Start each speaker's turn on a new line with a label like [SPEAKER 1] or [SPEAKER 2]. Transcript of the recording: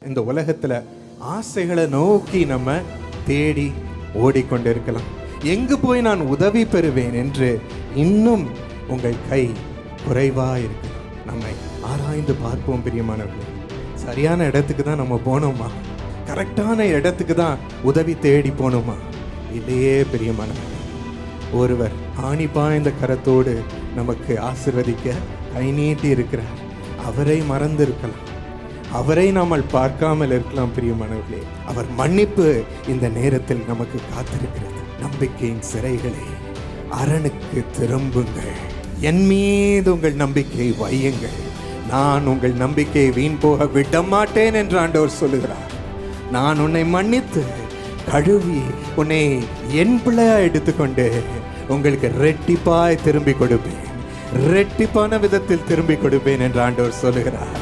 [SPEAKER 1] இந்த உலகத்துல ஆசைகளை நோக்கி நம்ம தேடி ஓடிக்கொண்டிருக்கலாம். எங்கு போய் நான் உதவி பெறுவேன் என்று இன்னும் உங்கள் கை குறைவா இருக்கலாம். நம்மை ஆராய்ந்து பார்ப்போம் பிரியமானவர்களே. சரியான இடத்துக்கு தான் நம்ம போனோமா? கரெக்டான இடத்துக்கு தான் உதவி தேடி போனோமா? இல்லையே பிரியமானவர்களே. ஒருவர் ஆணி பாய்ந்த கரத்தோடு நமக்கு ஆசீர்வதிக்க கை நீட்டி இருக்கிறார். அவரை மறந்து இருக்கலாம், அவரை நாமல் பார்க்காமல் இருக்கலாம் பிரியமானவர்களே. அவர் மன்னிப்பு இந்த நேரத்தில் நமக்கு காத்திருக்கிறது. நம்பிக்கையின் சிறைகளே, அரணுக்கு திரும்புங்கள், என் மீது உங்கள் நம்பிக்கை வையுங்கள், நான் உங்கள் நம்பிக்கையை வீண் போக விட மாட்டேன் என்று ஆண்டவர் சொல்லுகிறார். நான் உன்னை மன்னித்து கழுவி உன்னை என் பிள்ளையா எடுத்துக்கொண்டு உங்களுக்கு ரெட்டிப்பாய் திரும்பி கொடுப்பேன், ரெட்டிப்பான விதத்தில் திரும்பி கொடுப்பேன் என்று ஆண்டவர் சொல்லுகிறார்.